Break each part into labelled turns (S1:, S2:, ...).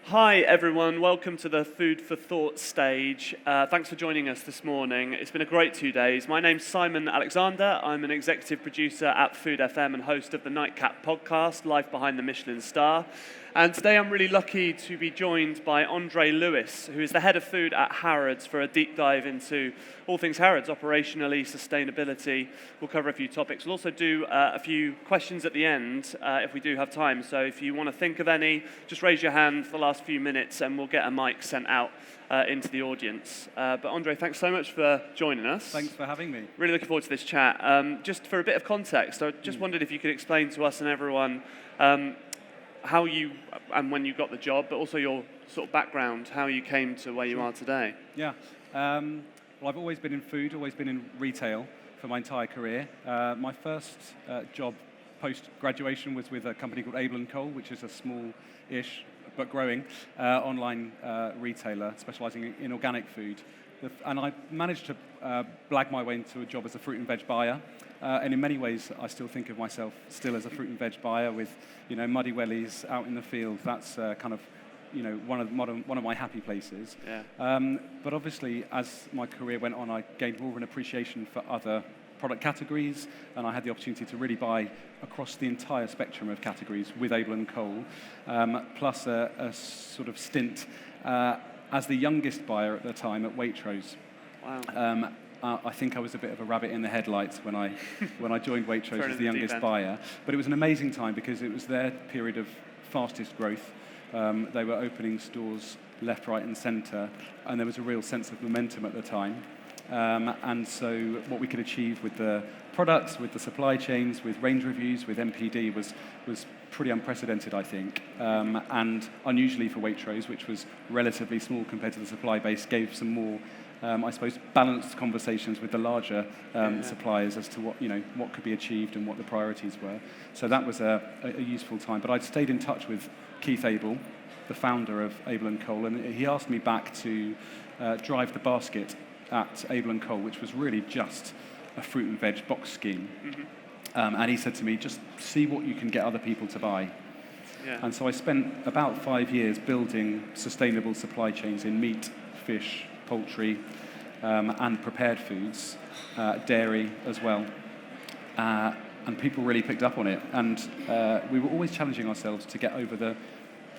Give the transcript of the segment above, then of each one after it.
S1: Hi everyone, welcome to the Food for Thought stage. Thanks for joining us this morning. It's been a great 2 days. My name's Simon Alexander. I'm an executive producer at FoodFM and host of the Nightcap podcast, Life Behind the Michelin Star. And today I'm really lucky to be joined by André Lewis, who is the head of food at Harrods, for a deep dive into all things Harrods, operationally, sustainability. We'll cover a few topics. We'll also do a few questions at the end if we do have time. So if you want to think of any, just raise your hand for the last few minutes and we'll get a mic sent out into the audience. But André, thanks so much for joining us.
S2: Thanks for having me.
S1: Really looking forward to this chat. Just for a bit of context, I just wondered if you could explain to us and everyone how you and when you got the job, but also your sort of background, how you came to where you are today.
S2: Yeah. Well, I've always been in food, always been in retail for my entire career. My first job post-graduation was with a company called Abel & Cole, which is a small-ish but growing online retailer specializing in organic food. And I managed to blag my way into a job as a fruit and veg buyer. And in many ways, I still think of myself still as a fruit and veg buyer with, muddy wellies out in the field. That's kind of, one of my happy places.
S1: Yeah.
S2: But obviously, as my career went on, I gained more of an appreciation for other product categories, and I had the opportunity to really buy across the entire spectrum of categories with Abel & Cole, plus a sort of stint as the youngest buyer at the time at Waitrose.
S1: Wow.
S2: I think I was a bit of a rabbit in the headlights when I joined Waitrose as the youngest buyer. But it was an amazing time because it was their period of fastest growth. They were opening stores left, right, and centre, and there was a real sense of momentum at the time. And so what we could achieve with the products, with the supply chains, with range reviews, with MPD was pretty unprecedented, I think. And unusually for Waitrose, which was relatively small compared to the supply base, gave some more, I suppose, balanced conversations with the larger suppliers as to what could be achieved and what the priorities were. So that was a useful time. But I'd stayed in touch with Keith Abel, the founder of Abel & Cole, and he asked me back to drive the basket at Abel & Cole, which was really just a fruit and veg box scheme. Mm-hmm. And he said to me, just see what you can get other people to buy.
S1: Yeah.
S2: And so I spent about 5 years building sustainable supply chains in meat, fish, poultry, and prepared foods, dairy as well. And people really picked up on it. And we were always challenging ourselves to get over the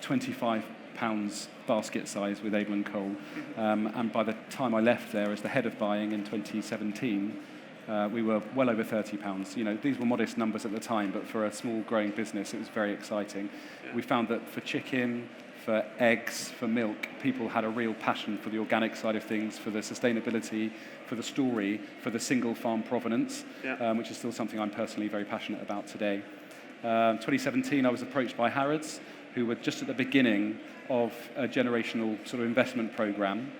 S2: 25 pounds basket size with Abel & Cole. And by the time I left there as the head of buying in 2017, we were well over £30. These were modest numbers at the time, but for a small growing business, it was very exciting. Yeah. We found that for chicken, for eggs, for milk, people had a real passion for the organic side of things, for the sustainability, for the story, for the single farm provenance, which is still something I'm personally very passionate about today. 2017, I was approached by Harrods, who were just at the beginning of a generational sort of investment program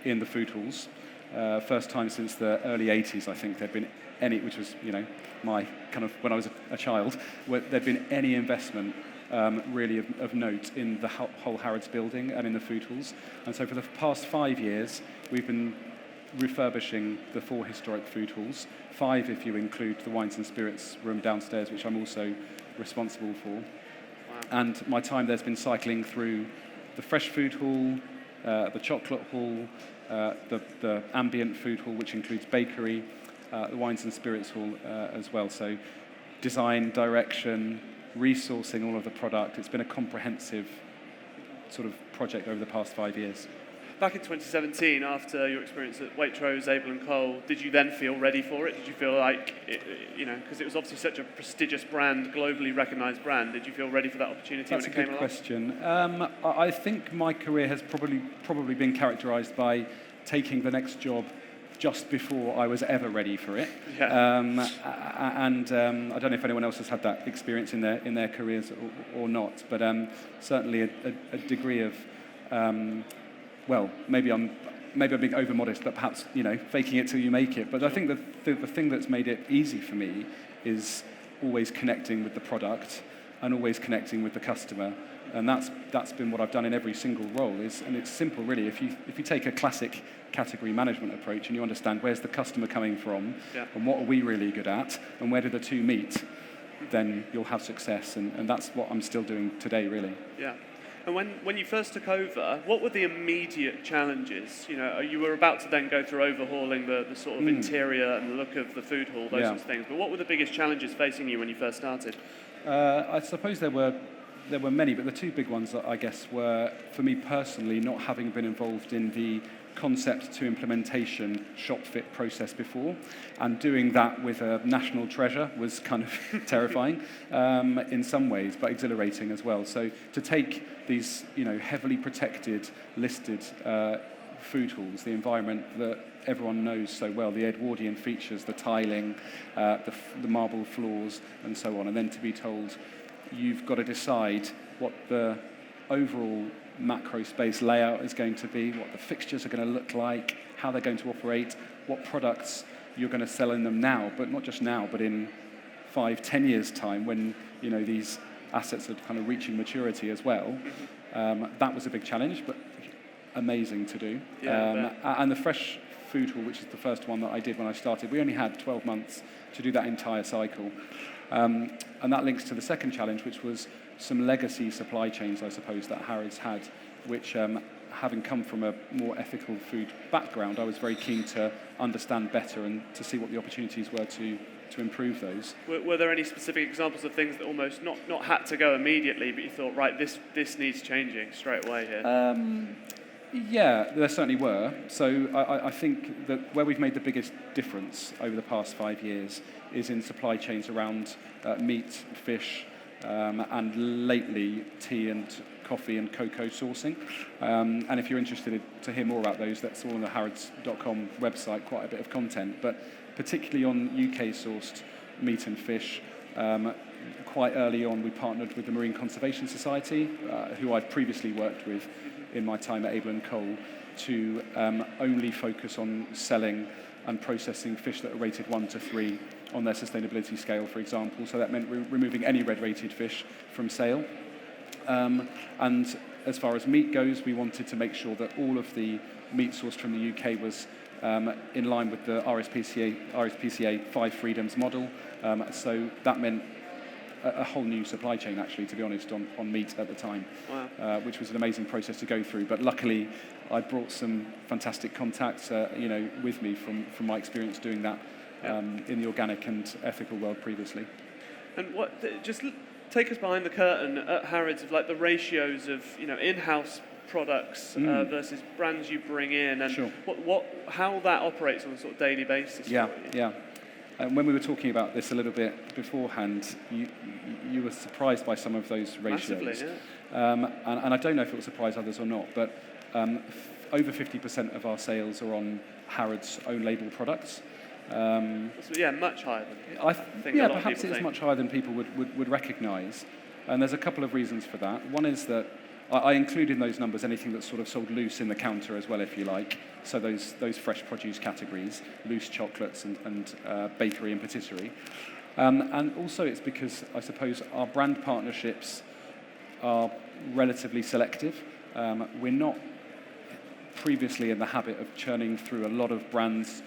S2: in the food halls. First time since the early 80s, I think there'd been any, which was, my kind of, when I was a child, where there'd been any investment really of note in the whole Harrods building and in the food halls. And so for the past 5 years, we've been refurbishing the 4 historic food halls, 5 if you include the wines and spirits room downstairs, which I'm also responsible for.
S1: Wow.
S2: And my time there's been cycling through the fresh food hall, the chocolate hall, the ambient food hall, which includes bakery, the wines and spirits hall as well. So design, direction, resourcing all of the product. It's been a comprehensive sort of project over the past 5 years.
S1: Back in 2017, after your experience at Waitrose, Abel & Cole, did you then feel ready for it? Did you feel like, because it was obviously such a prestigious brand, globally recognised brand, did you feel ready for that opportunity when it came along?
S2: That's a good question. I think my career has probably been characterised by taking the next job just before I was ever ready for it.
S1: Yeah.
S2: I don't know if anyone else has had that experience in their careers or not, but certainly a degree of maybe I'm being over-modest, but perhaps, faking it till you make it. But I think the thing that's made it easy for me is always connecting with the product and always connecting with the customer. And that's been what I've done in every single role. And it's simple, really. If you take a classic category management approach and you understand where's the customer coming from and what are we really good at and where do the two meet, then you'll have success. And that's what I'm still doing today, really.
S1: Yeah. And when you first took over, what were the immediate challenges? You know, you were about to then go through overhauling the sort of interior and the look of the food hall, those sorts of things. But what were the biggest challenges facing you when you first started?
S2: I suppose there were many, but the two big ones, I guess, were, for me personally, not having been involved in the concept to implementation shop fit process before, and doing that with a national treasure was kind of terrifying in some ways, but exhilarating as well. So to take these, heavily protected, listed food halls, the environment that everyone knows so well, the Edwardian features, the tiling, the marble floors, and so on, and then to be told you've got to decide what the overall macro space layout is going to be, what the fixtures are going to look like, how they're going to operate, what products you're going to sell in them now, but not just now, but in 5-10 years' time when these assets are kind of reaching maturity as well. That was a big challenge, but amazing to do. And the fresh food hall, which is the first one that I did when I started, we only had 12 months to do that entire cycle. And that links to the second challenge, which was some legacy supply chains, I suppose, that Harrods had, which, having come from a more ethical food background, I was very keen to understand better and to see what the opportunities were to improve those.
S1: Were there any specific examples of things that almost not had to go immediately, but you thought, right, this needs changing straight away here?
S2: Yeah, there certainly were. So I think that where we've made the biggest difference over the past 5 years is in supply chains around meat, fish, and lately tea and coffee and cocoa sourcing. And if you're interested to hear more about those, that's all on the harrods.com website, quite a bit of content. But particularly on UK-sourced meat and fish, quite early on we partnered with the Marine Conservation Society, who I'd previously worked with in my time at Abel & Cole, to only focus on selling and processing fish that are rated 1 to 3 on their sustainability scale, for example. So that meant removing any red-rated fish from sale. And as far as meat goes, we wanted to make sure that all of the meat sourced from the UK was in line with the RSPCA 5 Freedoms model. So that meant a whole new supply chain, actually, to be honest, on meat at the time. Wow. Which was an amazing process to go through. But luckily, I brought some fantastic contacts, with me from my experience doing that in the organic and ethical world previously.
S1: And just take us behind the curtain at Harrods of like the ratios of in-house products versus brands you bring in, and
S2: sure.
S1: how that operates on a sort of daily basis.
S2: Yeah. When we were talking about this a little bit beforehand, you were surprised by some of those ratios.
S1: Massively, yeah.
S2: And I don't know if it will surprise others or not, but over 50% of our sales are on Harrods' own label products.
S1: Much higher than I think a lot
S2: perhaps
S1: of people
S2: it's
S1: think.
S2: much higher than people would recognise. And there's a couple of reasons for that. One is that I include in those numbers anything that's sort of sold loose in the counter as well, if you like. So those fresh produce categories, loose chocolates and bakery and patisserie. And also it's because, I suppose, our brand partnerships are relatively selective. We're not previously in the habit of churning through a lot of brands,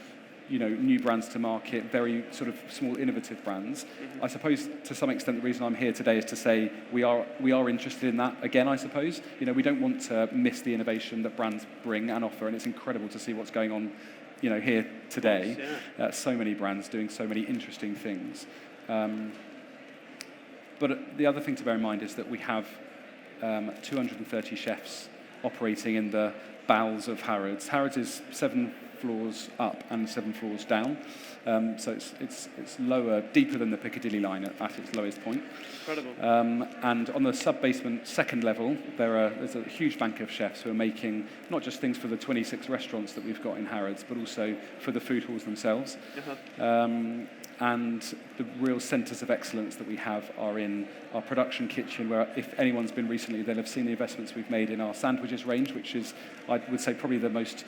S2: new brands to market, very sort of small, innovative brands. I suppose to some extent the reason I'm here today is to say we are interested in that again, I suppose. We don't want to miss the innovation that brands bring and offer, and it's incredible to see what's going on, here today.
S1: Of course, yeah.
S2: So many brands doing so many interesting things. But the other thing to bear in mind is that we have 230 chefs operating in the bowels of Harrods. Harrods is 7 floors up and 7 floors down, so it's lower, deeper than the Piccadilly line at its lowest point.
S1: Incredible.
S2: And on the sub-basement second level, there's a huge bank of chefs who are making not just things for the 26 restaurants that we've got in Harrods, but also for the food halls themselves. And the real centres of excellence that we have are in our production kitchen, where if anyone's been recently, they'll have seen the investments we've made in our sandwiches range, which is, I would say, probably the most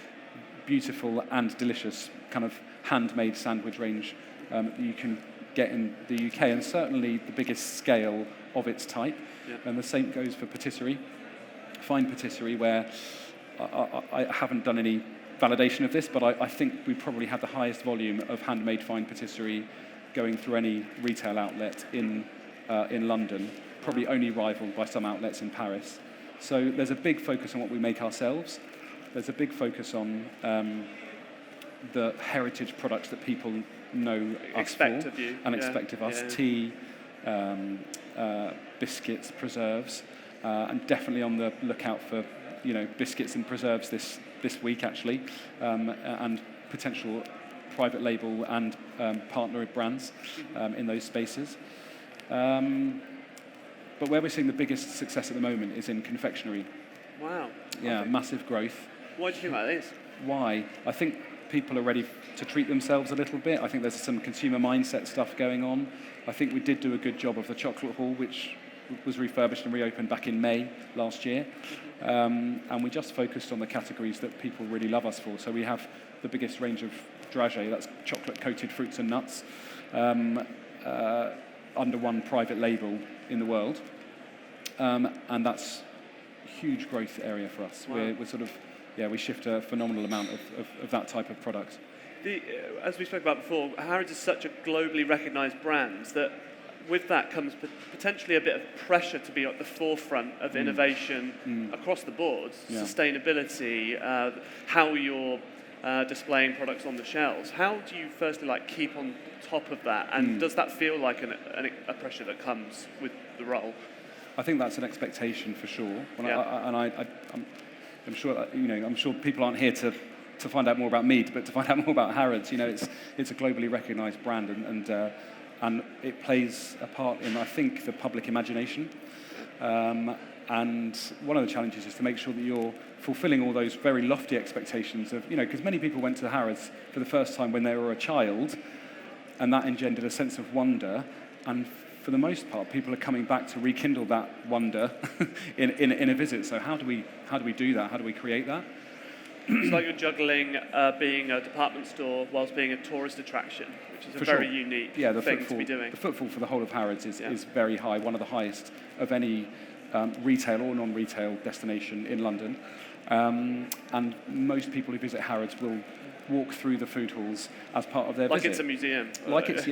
S2: beautiful and delicious kind of handmade sandwich range that you can get in the UK, and certainly the biggest scale of its type. Yeah. And the same goes for patisserie, fine patisserie, where I haven't done any validation of this, but I think we probably have the highest volume of handmade fine patisserie going through any retail outlet in London, probably only rivaled by some outlets in Paris. So there's a big focus on what we make ourselves. There's a big focus on the heritage products that people know
S1: expect of you
S2: and expect of us.
S1: Yeah.
S2: Tea, biscuits, preserves, and definitely on the lookout for biscuits and preserves this week actually, and potential private label and partner brands in those spaces. But where we're seeing the biggest success at the moment is in confectionery.
S1: Wow.
S2: Yeah,
S1: okay.
S2: Massive growth.
S1: Why do you think that is?
S2: Why? I think people are ready to treat themselves a little bit. I think there's some consumer mindset stuff going on. I think we did do a good job of the chocolate hall, which was refurbished and reopened back in May last year. And we just focused on the categories that people really love us for. So we have the biggest range of dragée, that's chocolate-coated fruits and nuts, under one private label in the world. And that's a huge growth area for us.
S1: Wow.
S2: We're sort of, we shift a phenomenal amount of that type of product.
S1: As we spoke about before, Harrods is such a globally recognised brand that with that comes potentially a bit of pressure to be at the forefront of innovation across the board, sustainability, how you're displaying products on the shelves. How do you firstly keep on top of that, and does that feel like a pressure that comes with the role?
S2: I think that's an expectation for sure. I'm sure I'm sure people aren't here to find out more about meat, but to find out more about Harrods. It's a globally recognised brand, and it plays a part in, I think, the public imagination. And one of the challenges is to make sure that you're fulfilling all those very lofty expectations of, because many people went to Harrods for the first time when they were a child, and that engendered a sense of wonder. And for the most part, people are coming back to rekindle that wonder in a visit. So how do we do that? How do we create that?
S1: It's like you're juggling being a department store whilst being a tourist attraction, which is a very unique thing to be doing.
S2: The footfall for the whole of Harrods is very high, one of the highest of any retail or non-retail destination in London. And most people who visit Harrods will walk through the food halls as part of their visit.
S1: Like it's a museum.
S2: Like it's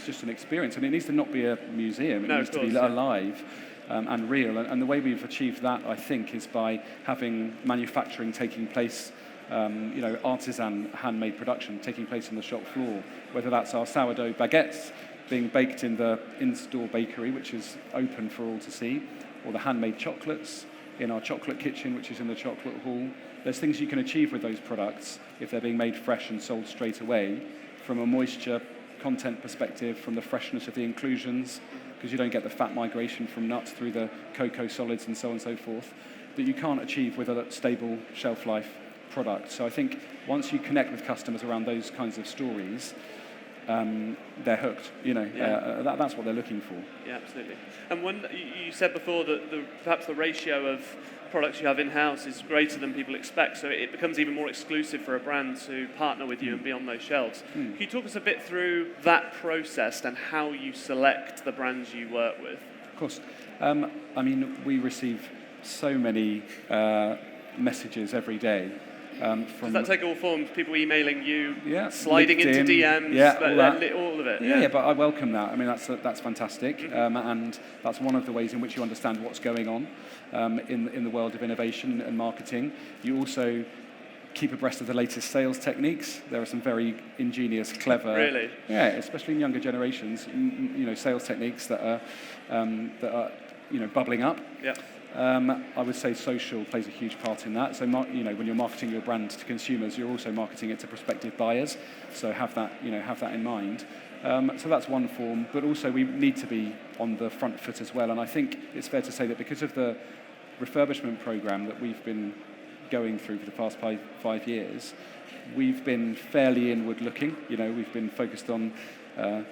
S2: just an experience. And it needs to not be a museum. It needs to be alive. And real. And the way we've achieved that, I think, is by having manufacturing taking place, artisan handmade production taking place on the shop floor, whether that's our sourdough baguettes being baked in the in-store bakery, which is open for all to see, or the handmade chocolates in our chocolate kitchen, which is in the chocolate hall. There's things you can achieve with those products if they're being made fresh and sold straight away, from a moisture content perspective, from the freshness of the inclusions, because you don't get the fat migration from nuts through the cocoa solids and so on and so forth, that you can't achieve with a stable shelf life product. So I think once you connect with customers around those kinds of stories, they're hooked. That's what they're looking for.
S1: Yeah, absolutely. And when you said before that perhaps the ratio of products you have in-house is greater than people expect, so it becomes even more exclusive for a brand to partner with you and be on those shelves. Can you talk us a bit through that process and how you select the brands you work with?
S2: Of course. We receive so many messages every day.
S1: Does that take all forms? People emailing you, sliding
S2: LinkedIn,
S1: into DMs, all of it?
S2: Yeah, but I welcome that. I mean, that's fantastic, and that's one of the ways in which you understand what's going on in the world of innovation and marketing. You also keep abreast of the latest sales techniques. There are some very ingenious, clever,
S1: really,
S2: especially in younger generations, sales techniques that are bubbling up.
S1: Yeah.
S2: I would say social plays a huge part in that. So, when you're marketing your brand to consumers, you're also marketing it to prospective buyers. So have that in mind. So that's one form. But also we need to be on the front foot as well. And I think it's fair to say that because of the refurbishment program that we've been going through for the past 5 years, we've been fairly inward looking. We've been focused on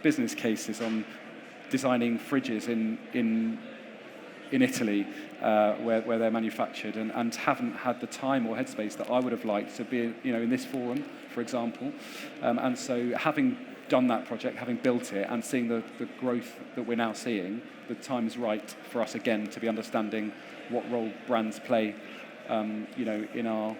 S2: business cases, on designing fridges in Italy, where they're manufactured, and haven't had the time or headspace that I would have liked to be, in this forum, for example. And so, having done that project, having built it, and seeing the growth that we're now seeing, the time is right for us again to be understanding what role brands play, in our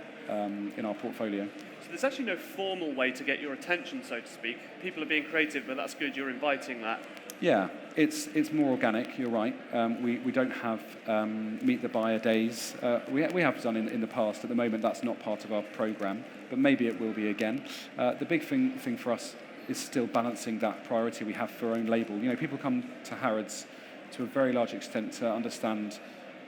S2: portfolio.
S1: So there's actually no formal way to get your attention, so to speak. People are being creative, but that's good. You're inviting that.
S2: Yeah, it's more organic. You're right. We don't have meet the buyer days. We have done in the past. At the moment, that's not part of our program, but maybe it will be again. The big thing for us is still balancing that priority we have for own label. You know, people come to Harrods to a very large extent to understand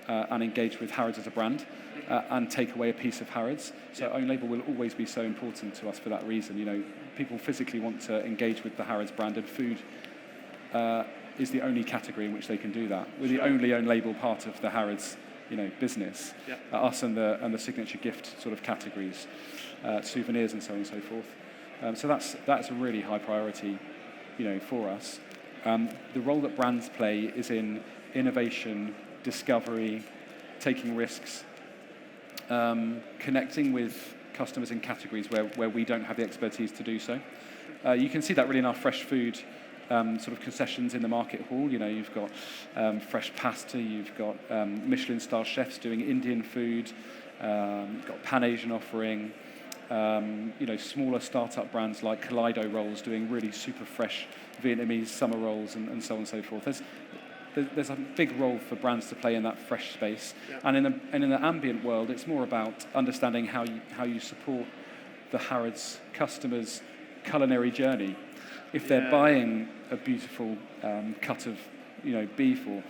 S2: and engage with Harrods as a brand and take away a piece of Harrods. So own label will always be so important to us for that reason. You know, people physically want to engage with the Harrods brand, and food is the only category in which they can do that. We're the only own label part of the Harrods, business. Us and the signature gift sort of categories, souvenirs and so on and so forth. So that's a really high priority, for us. The role that brands play is in innovation, discovery, taking risks, connecting with customers in categories where we don't have the expertise to do so. You can see that really in our fresh food sort of concessions in the market hall. You've got fresh pasta, you've got Michelin star chefs doing Indian food, you've got Pan-Asian offering, smaller startup brands like Kaleido Rolls doing really super fresh Vietnamese summer rolls and so on and so forth. There's a big role for brands to play in that fresh space. And in the ambient world, it's more about understanding how you support the Harrods customers' culinary journey. If they're buying a beautiful cut of, beef or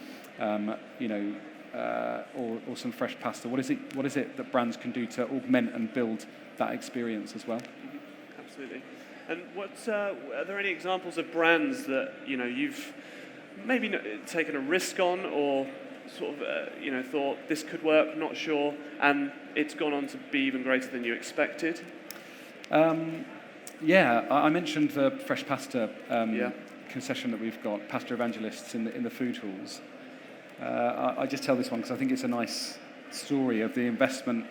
S2: some fresh pasta, what is it that brands can do to augment and build that experience as well?
S1: Absolutely. And are there any examples of brands that you've maybe taken a risk on, or sort of thought this could work, not sure, and it's gone on to be even greater than you expected?
S2: I mentioned the fresh pasta concession that we've got, Pasta Evangelists in the food halls. I just tell this one because I think it's a nice story of the investment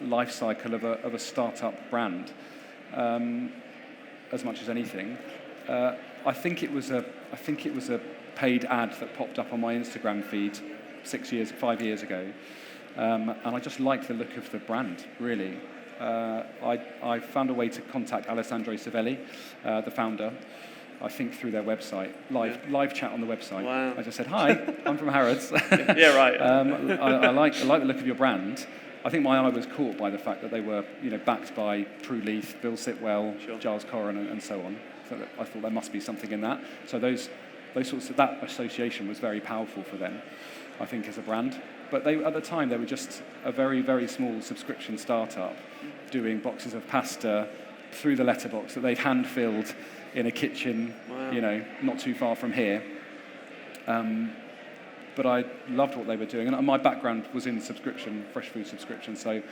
S2: life cycle of a startup brand, as much as anything. I think it was a paid ad that popped up on my Instagram feed 5 years ago, and I just liked the look of the brand, really. I found a way to contact Alessandro Savelli, the founder, I think through their website, live chat on the website.
S1: Wow.
S2: I just said, hi, I'm from Harrods.
S1: Yeah, right.
S2: I like the look of your brand. I think my eye was caught by the fact that they were, backed by Prue Leith, Bill Sitwell, Giles Corran, and so on. So I thought there must be something in that. So that association was very powerful for them, I think, as a brand. But at the time, they were just a very, very small subscription startup doing boxes of pasta through the letterbox that they'd hand-filled in a kitchen, not too far from here. But I loved what they were doing. And my background was in fresh food subscription, so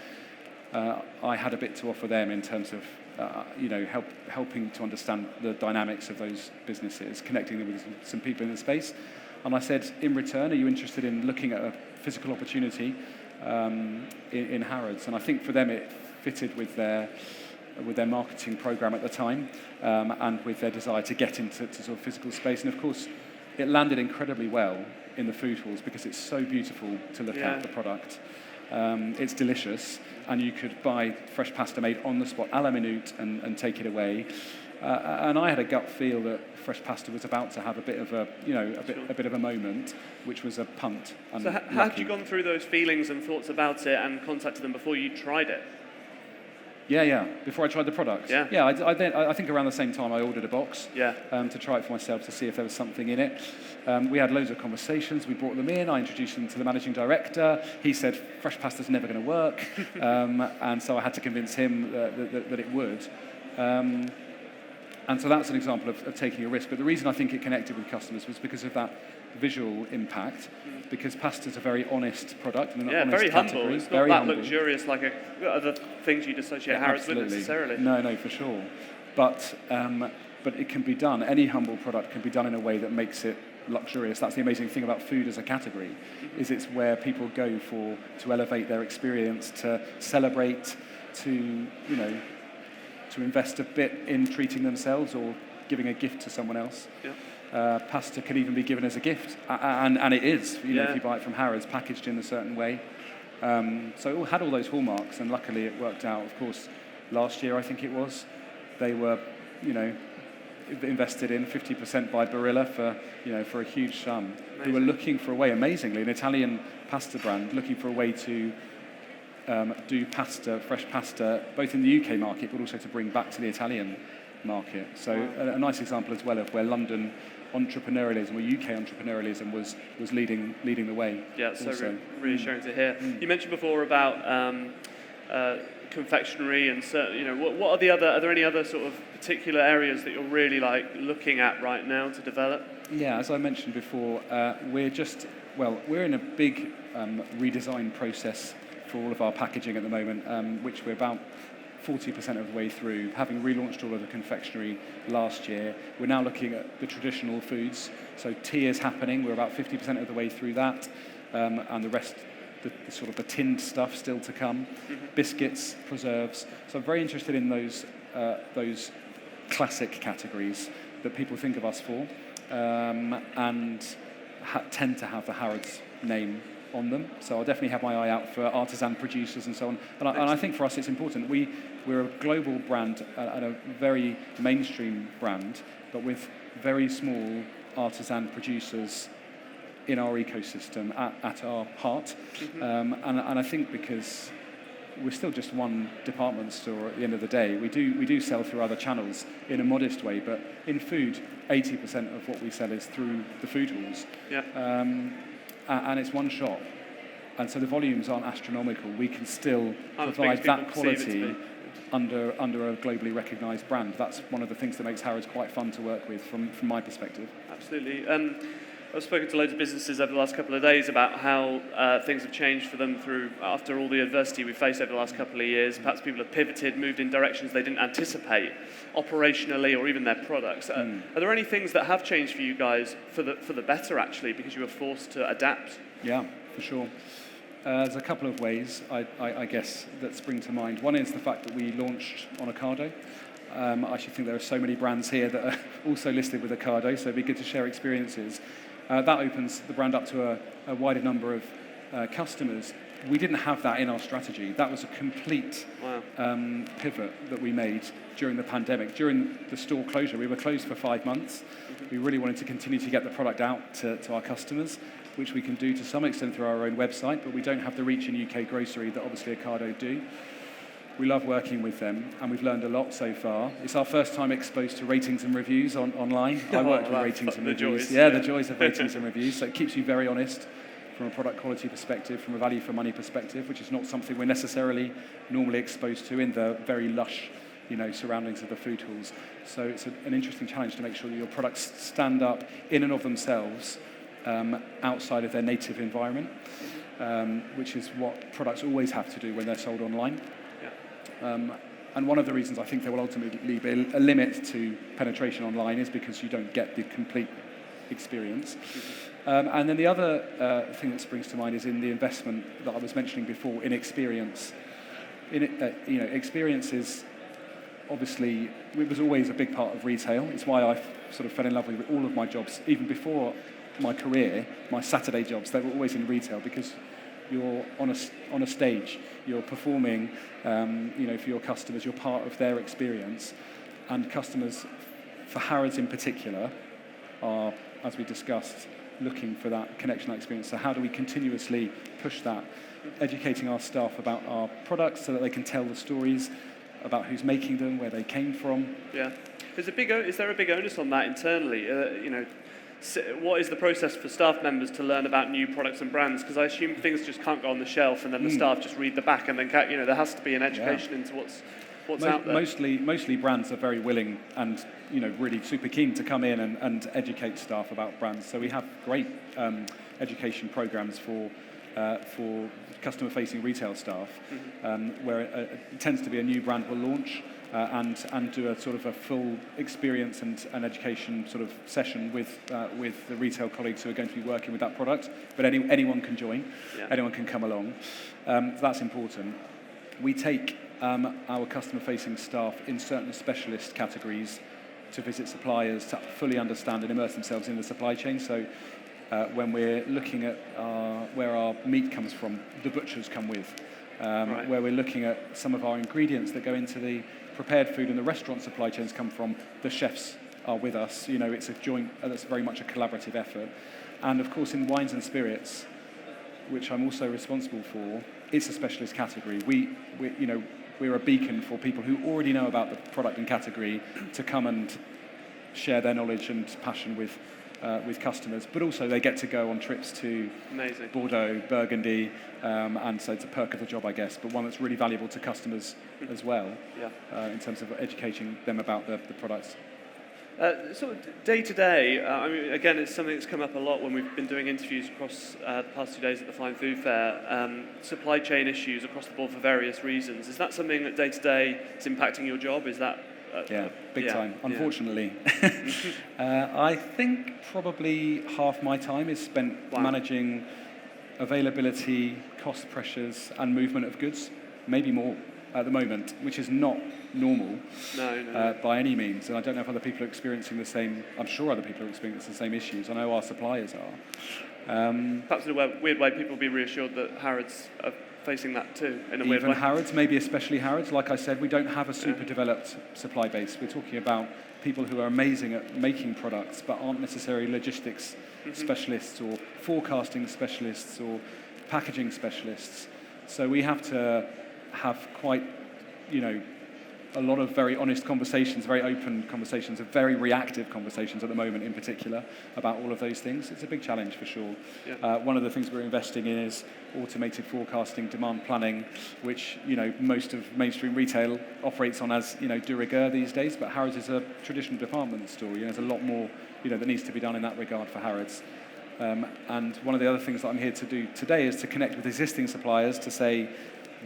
S2: I had a bit to offer them in terms of, helping to understand the dynamics of those businesses, connecting them with some people in the space. And I said, in return, are you interested in looking at a physical opportunity in Harrods? And I think for them it fitted with their marketing program at the time, and with their desire to get into sort of physical space. And of course, it landed incredibly well in the food halls because it's so beautiful to look at the product. It's delicious, and you could buy fresh pasta made on the spot, à la minute, and take it away. And I had a gut feel that fresh pasta was about to have a bit of a bit of a moment, which was a punt.
S1: So how had you gone through those feelings and thoughts about it and contacted them before you tried it?
S2: Yeah. Before I tried the product.
S1: Yeah.
S2: I think around the same time I ordered a box. To try it for myself to see if there was something in it. We had loads of conversations. We brought them in. I introduced them to the managing director. He said fresh pasta's never going to work, and so I had to convince him that it would. And so that's an example of taking a risk. But the reason I think it connected with customers was because of that visual impact, because pasta's a very honest product and an honest
S1: very
S2: category.
S1: Humble. It's not
S2: very
S1: that
S2: humble.
S1: Luxurious like other things you'd associate Harrods with necessarily.
S2: No, for sure. But it can be done. Any humble product can be done in a way that makes it luxurious. That's the amazing thing about food as a category, is it's where people go to elevate their experience, to celebrate, to invest a bit in treating themselves or giving a gift to someone else. Pasta can even be given as a gift, and it is. If you buy it from Harrods, packaged in a certain way. So it had all those hallmarks, and luckily it worked out. Of course, last year I think it was, they were, invested in, 50% by Barilla for a huge sum,
S1: Amazing.
S2: who are looking for a way, amazingly, an Italian pasta brand, looking for a way to do pasta, fresh pasta, both in the UK market, but also to bring back to the Italian market. So a nice example as well of where London entrepreneurialism, or UK entrepreneurialism, was leading the way.
S1: Yeah, it's so reassuring to hear. You mentioned before about confectionery and what are there any other sort of particular areas that you're really looking at right now to develop? Yeah,
S2: as I mentioned before, we're in a big redesign process for all of our packaging at the moment, which we're about 40% of the way through, having relaunched all of the confectionery last year. We're now looking at the traditional foods. So tea is happening. We're about 50% of the way through that, and the rest, the sort of the tinned stuff still to come. Mm-hmm. Biscuits, preserves. So I'm very interested in those classic categories that people think of us for, and tend to have the Harrods name on them. So I'll definitely have my eye out for artisan producers and so on. And I think for us it's important. We're a global brand and a very mainstream brand, but with very small artisan producers in our ecosystem at our heart. Mm-hmm. And I think because we're still just one department store at the end of the day, we do sell through other channels in a modest way, but in food, 80% of what we sell is through the food halls. Yeah. And it's one shop, and so the volumes aren't astronomical. We can still provide that quality under a globally recognised brand. That's one of the things that makes Harrods quite fun to work with from my perspective.
S1: Absolutely. I've spoken to loads of businesses over the last couple of days about how things have changed for them after all the adversity we've faced over the last couple of years. Perhaps people have pivoted, moved in directions they didn't anticipate, operationally or even their products. Are there any things that have changed for you guys for the better, actually, because you were forced to adapt?
S2: Yeah, for sure. There's a couple of ways, I guess, that spring to mind. One is the fact that we launched on Ocado. I actually think there are so many brands here that are also listed with Ocado, so it'd be good to share experiences. That opens the brand up to a wider number of customers. We didn't have that in our strategy. That was a complete pivot that we made during the pandemic. During the store closure, we were closed for 5 months. Mm-hmm. We really wanted to continue to get the product out to our customers, which we can do to some extent through our own website, but we don't have the reach in UK grocery that obviously Ocado do. We love working with them, and we've learned a lot so far. It's our first time exposed to ratings and reviews online. I worked with ratings and reviews. The joys of ratings and reviews. So it keeps you very honest from a product quality perspective, from a value for money perspective, which is not something we're necessarily normally exposed to in the very lush, surroundings of the food halls. So it's an interesting challenge to make sure that your products stand up in and of themselves outside of their native environment, which is what products always have to do when they're sold online. And one of the reasons I think there will ultimately be a limit to penetration online is because you don't get the complete experience. And then the other thing that springs to mind is in the investment that I was mentioning before in experience. Experience is obviously, it was always a big part of retail. It's why I sort of fell in love with all of my jobs, even before my career, my Saturday jobs, they were always in retail because you're on a stage, you're performing, for your customers, you're part of their experience. And customers, for Harrods in particular, are, as we discussed, looking for that connection, that experience. So how do we continuously push that, educating our staff about our products so that they can tell the stories about who's making them, where they came from? Yeah.
S1: Is there a big onus on that internally? What is the process for staff members to learn about new products and brands? Because I assume things just can't go on the shelf and then the staff just read the back and then there has to be an education into what's out there.
S2: Mostly brands are very willing and really super keen to come in and educate staff about brands. So we have great education programs for customer-facing retail staff, where it tends to be a new brand will launch. And do a sort of a full experience and education sort of session with the retail colleagues who are going to be working with that product. But anyone can join, anyone can come along. That's important. We take our customer-facing staff in certain specialist categories to visit suppliers to fully understand and immerse themselves in the supply chain. So when we're looking at where our meat comes from, the butchers come with. Where we're looking at some of our ingredients that go into the prepared food and the restaurant supply chains come from, the chefs are with us. It's a joint, that's very much a collaborative effort. And of course, in wines and spirits, which I'm also responsible for, it's a specialist category. We're a beacon for people who already know about the product and category to come and share their knowledge and passion with customers, but also they get to go on trips to
S1: Amazing.
S2: Bordeaux, Burgundy, and so it's a perk of the job, I guess, but one that's really valuable to customers as well, in terms of educating them about the products.
S1: Sort of day to day, again, it's something that's come up a lot when we've been doing interviews across the past 2 days at the Fine Food Fair. Supply chain issues across the board for various reasons. Is that something that day to day is impacting your job? Is that
S2: big time, unfortunately. I think probably half my time is spent managing availability, cost pressures, and movement of goods, maybe more at the moment, which is not normal by any means. And I don't know if other people are experiencing the same. I'm sure other people are experiencing the same issues. I know our suppliers are.
S1: Perhaps in a weird way, people will be reassured that Harrods are facing that too, in a weird way.
S2: Even Harrods, maybe especially Harrods. Like I said, we don't have a super developed supply base. We're talking about people who are amazing at making products, but aren't necessarily logistics specialists or forecasting specialists or packaging specialists. So we have to have quite, a lot of very honest conversations, very open conversations, very reactive conversations at the moment in particular about all of those things. It's a big challenge for sure. One of the things we're investing in is automated forecasting, demand planning, which most of mainstream retail operates on as de rigueur these days, but Harrods is a traditional department store. There's a lot more that needs to be done in that regard for Harrods. And one of the other things that I'm here to do today is to connect with existing suppliers to say,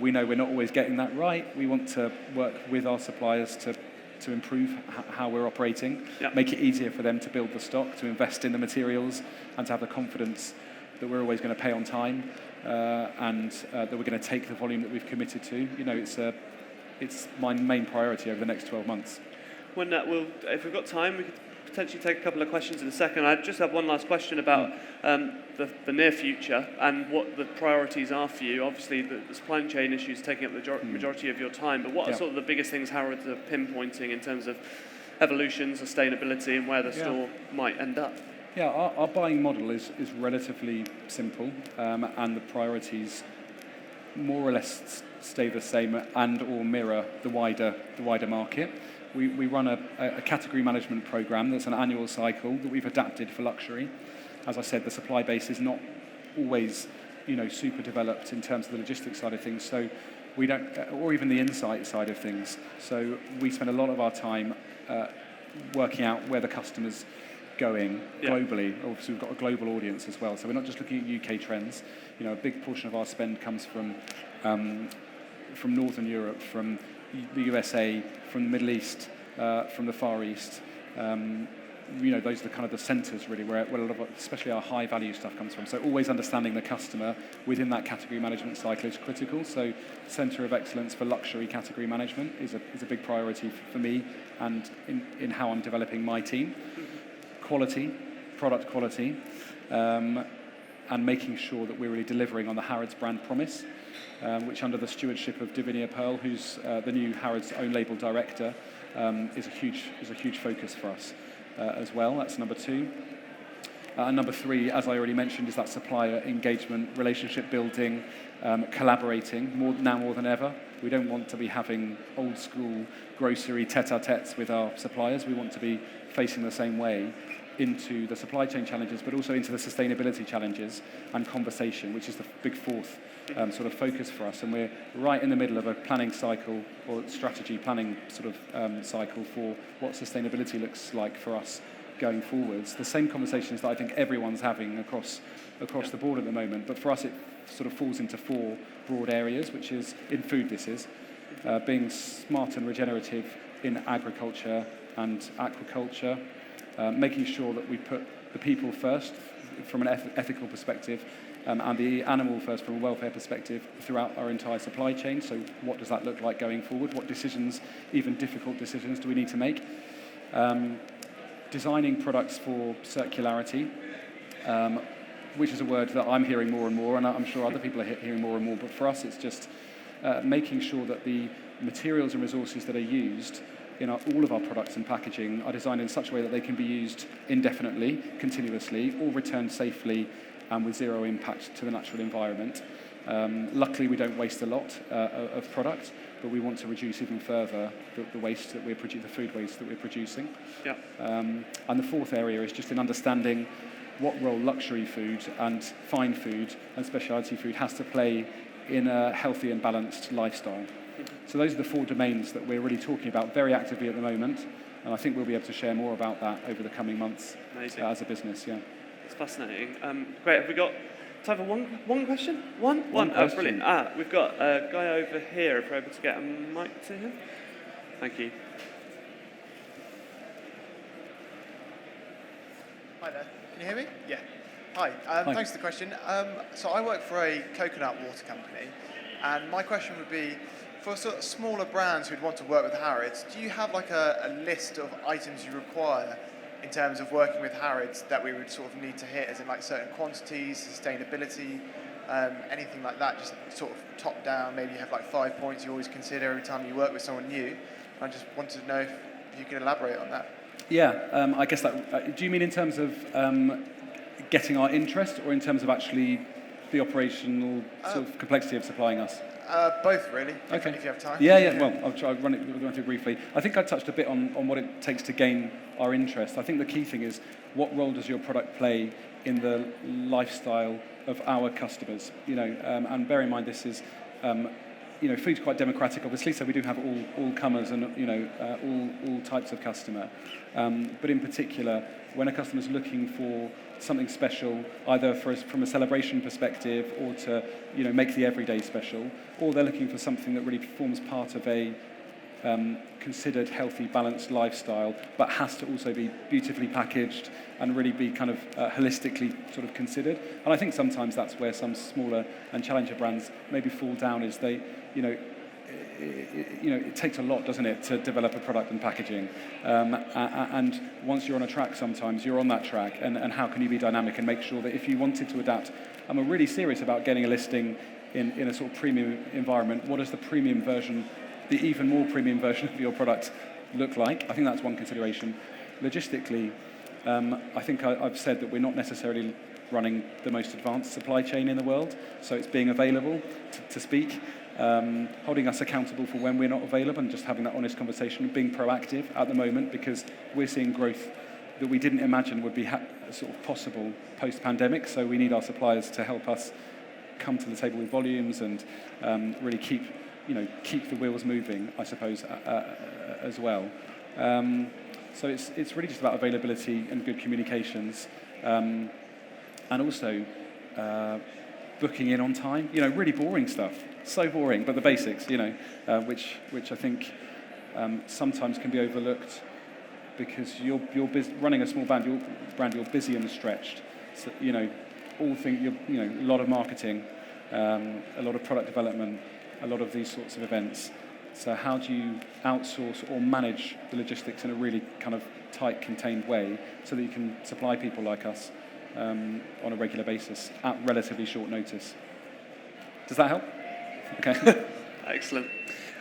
S2: we know we're not always getting that right. We want to work with our suppliers to improve how we're operating, make it easier for them to build the stock, to invest in the materials, and to have the confidence that we're always going to pay on time, and that we're going to take the volume that we've committed to. It's my main priority over the next 12 months.
S1: If we've got time, we could potentially take a couple of questions in a second. I just have one last question about the near future and what the priorities are for you. Obviously, the supply chain issues taking up the majority of your time, but what are sort of the biggest things Harrods are pinpointing in terms of evolution, sustainability, and where the store might end up?
S2: Yeah, our buying model is relatively simple, and the priorities more or less stay the same and or mirror the wider market. We run a category management program that's an annual cycle that we've adapted for luxury. As I said, the supply base is not always, super developed in terms of the logistics side of things. So we don't, or even the insight side of things. So we spend a lot of our time working out where the customer's going globally. Obviously, we've got a global audience as well. So we're not just looking at UK trends. A big portion of our spend comes from Northern Europe, from the USA, from the Middle East, from the Far East. Those are the kind of the centres really where a lot of, especially our high value stuff comes from. So always understanding the customer within that category management cycle is critical. So centre of excellence for luxury category management is a big priority for me and in how I'm developing my team. Quality, product quality, and making sure that we're really delivering on the Harrods brand promise, which under the stewardship of Divinia Pearl, who's the new Harrods own label director, is a huge focus for us as well. That's number 2. And number 3, as I already mentioned, is that supplier engagement, relationship building, collaborating more than ever. We don't want to be having old school grocery tete-a-tetes with our suppliers. We want to be facing the same way into the supply chain challenges, but also into the sustainability challenges and conversation, which is the big 4th sort of focus for us. And we're right in the middle of a planning cycle or strategy planning sort of cycle for what sustainability looks like for us going forwards. The same conversations that I think everyone's having across the board at the moment, but for us it sort of falls into 4 broad areas, which is in food this is, being smart and regenerative in agriculture and aquaculture, making sure that we put the people first from an ethical perspective, and the animal first from a welfare perspective throughout our entire supply chain. So what does that look like going forward? What decisions, even difficult decisions, do we need to make? Designing products for circularity, which is a word that I'm hearing more and more, and I'm sure other people are hearing more and more, but for us it's just making sure that the materials and resources that are used all of our products and packaging are designed in such a way that they can be used indefinitely, continuously, or returned safely and with zero impact to the natural environment. Luckily, we don't waste a lot of product, but we want to reduce even further the waste that the food waste that we're producing.
S1: Yeah.
S2: And the fourth area is just in understanding what role luxury food and fine food and speciality food has to play in a healthy and balanced lifestyle. So those are the four domains that we're really talking about very actively at the moment, and I think we'll be able to share more about that over the coming months as a business. Yeah,
S1: it's fascinating. Great. Have we got time for one question? One
S2: question.
S1: Oh, brilliant. We've got a guy over here. If we're able to get a mic to him. Thank you.
S3: Hi there. Can you hear me? Yeah. Hi.
S2: Hi.
S3: Thanks for the question. So I work for a coconut water company, and my question would be, for sort of smaller brands who'd want to work with Harrods, do you have like a list of items you require in terms of working with Harrods that we would sort of need to hit, as in like certain quantities, sustainability, anything like that, just sort of top down? Maybe you have like 5 points you always consider every time you work with someone new. I just wanted to know if you could elaborate on that.
S2: Yeah, I guess that. Do you mean in terms of getting our interest, or in terms of actually the operational sort of complexity of supplying us?
S3: Both, really.
S2: Okay.
S3: If you have time.
S2: Yeah. Well, I'll try run through briefly. I think I touched a bit on what it takes to gain our interest. I think the key thing is, what role does your product play in the lifestyle of our customers? And bear in mind this is. Food's quite democratic, obviously, so we do have all comers and all types of customer. But in particular, when a customer's looking for something special, either from a celebration perspective, or to make the everyday special, or they're looking for something that really forms part of a considered, healthy, balanced lifestyle, but has to also be beautifully packaged and really be kind of holistically sort of considered. And I think sometimes that's where some smaller and challenger brands maybe fall down, is they, it takes a lot, doesn't it, to develop a product and packaging. And once you're on a track, sometimes you're on that track, and how can you be dynamic and make sure that if you wanted to adapt, and we're really serious about getting a listing in a sort of premium environment, what does the premium version, the even more premium version of your product look like? I think that's one consideration. Logistically, I think I've said that we're not necessarily running the most advanced supply chain in the world, so it's being available to speak, holding us accountable for when we're not available, and just having that honest conversation, being proactive at the moment, because we're seeing growth that we didn't imagine would be sort of possible post-pandemic, so we need our suppliers to help us come to the table with volumes and really keep the wheels moving, I suppose, as well. So it's really just about availability and good communications, and also booking in on time. Really boring stuff, so boring, but the basics. Which I think sometimes can be overlooked, because you're running a small brand. You're busy and stretched. So a lot of marketing, a lot of product development, a lot of these sorts of events. So how do you outsource or manage the logistics in a really kind of tight, contained way, so that you can supply people like us on a regular basis at relatively short notice? Does that help? Okay.
S1: Excellent.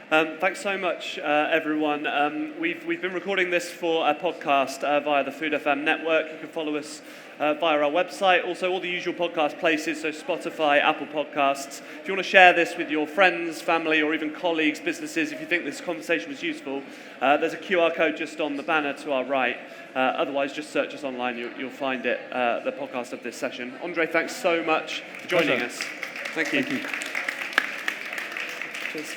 S1: Thanks so much, everyone. We've been recording this for a podcast via the FoodFM network. You can follow us via our website. Also, all the usual podcast places, so Spotify, Apple Podcasts. If you want to share this with your friends, family, or even colleagues, businesses, if you think this conversation was useful, there's a QR code just on the banner to our right. Otherwise, just search us online. You'll find it, the podcast of this session. André, thanks so much for joining us. Thank you.
S2: Thank you.
S1: Cheers.